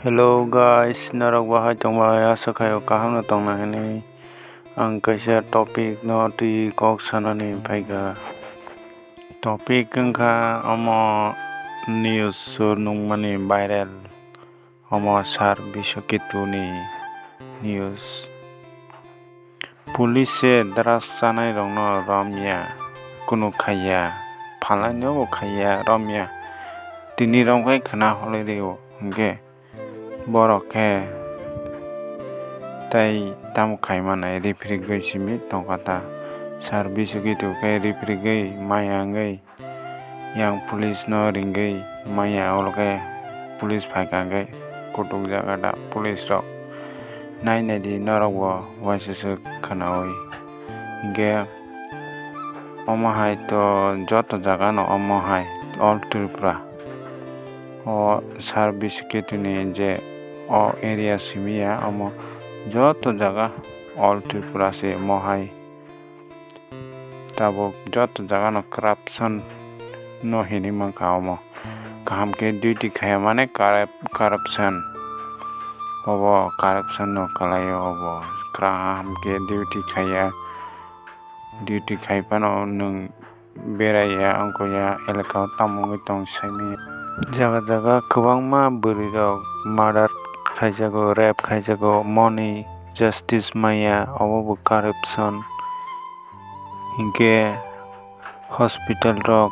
Hello guys, narok bahai tongba asakayo kaham na tongna hini ang kaisa topic no ti kok sanani phaiga topic angka omo news nung mani viral omo sar bishokitu ni news police daras sanai rong no romya kuno khaya phalanyo khaya romya tini rong kai khana hole reo hingke borok ke tai tam khaimana refri gei simi tongkata service gitu ke refri gei maya gei yang police no ringgei maya olke police phaika gei kutung jaga da police rok nai di norok bo waisu khanaoi ge omo hai to joto jaga no omo hai all tripura o service gitu ni je o area simia omo joto jaga all tripura se mohai tabo joto jaga no corruption no hini mangka omo kaham ke duty khaya mane corruption obo corruption no kalayo obo kaham ke duty khaya duty khaipano nung beraya angko ya elaka tamungi tong sami jaga kwbangma bwrwi rok murder khaijago rape khaijago money justice maya obo corruption hingke hospital rok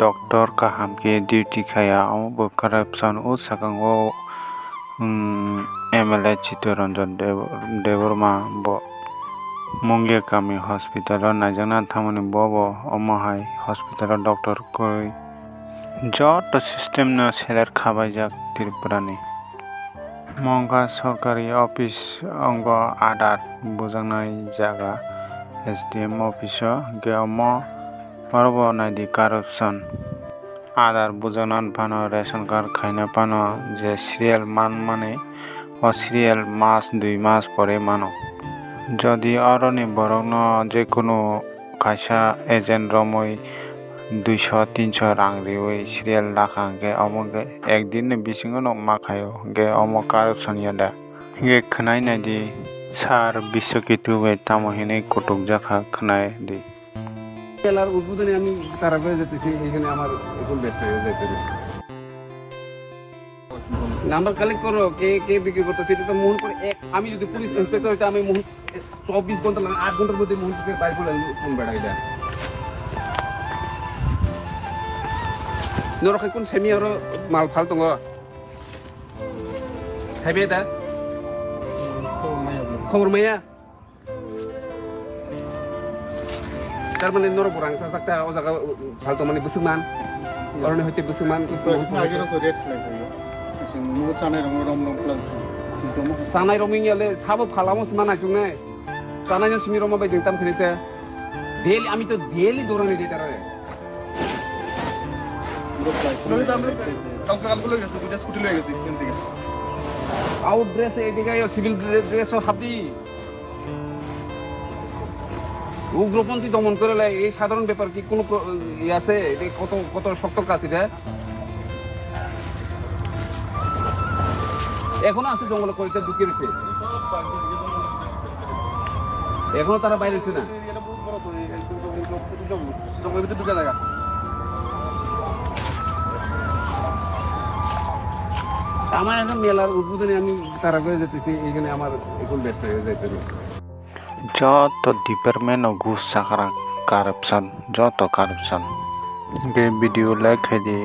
doctor kaham ke duty khaya obo corruption o sakango MLA Chittaranjan Devarma bo Mungge kami hospital najana thamani bobo omo hai hospital doctor koi joto system no selar khabaijak Tripurani mongka sorkari office ongo adar bujangnai jaga SDM office ge omo parbo naidi corruption adar bujanan pano ration card khaina pano je serial mane o serial mas 2 mas pore mano jodi aroni borok no je kono kaisa agent romoi 200-300 rang riwi serial lakha ge omo ge ekdin ni bisingo no makhayo ge omo corruption yada ge khnai na di sar bishokitu be tamo hine kutuk jakha khnai di এলার উদ্বোধনে আমি তারা করে যেতেছি এখানে আমার এখন ব্যস্ত হয়ে যাইতে নাম্বার কালেক্ট করো কে কে বিক্রি করতেছে এটা তো মোহন করে এক আমি যদি পুলিশ ইন্সপেক্টর হইতে আমি মোহন 24 ঘন্টা লাগে 8 ঘন্টার মধ্যে মোহনকে বাইর করে কোন বেড়া এটা নরখে কোন সেমি আর মাল ফাল দङ সাইবে দা খবর মাইয়া তারমানে নরক রাং সাকতা ও জায়গা ফালতো মানে বুসুমান অরনে হইতে বুসুমান আগের তো রেট লাগাইयो नु চানাই রং রং প্লাস চানাই রমিং ইয়ালে সাবো ফালামস মানা কুনে চানাই সিমি রমা বাই দিতাম খেতে ডেলি আমি তো ডেলি দৌড়ানি দিই তারে আমি তো আমরা কালকে লয়ে গেছি দুইটা স্কুটি লয়ে গেছি এখান থেকে আউট ড্রেস এদিকে সিভিল ড্রেস হাবদি উগ্রপন্থী দমন করে এই সাধারণ ব্যাপার কি কোনো আছে কত কত শক্ত কাজ এটা এখনো আছে জঙ্গল করিতে ঢুকে রয়েছে এখনো তারা বাইরে হচ্ছে না জঙ্গলের ভিতরে ঢুকে জায়গা আমার এখন মেলার উদ্বোধনে আমি তারা করে যেতেছি এখানে আমার এখন ব্যস্ত হয়ে যাইতে joto department of gus sakra corruption joto corruption ge video like di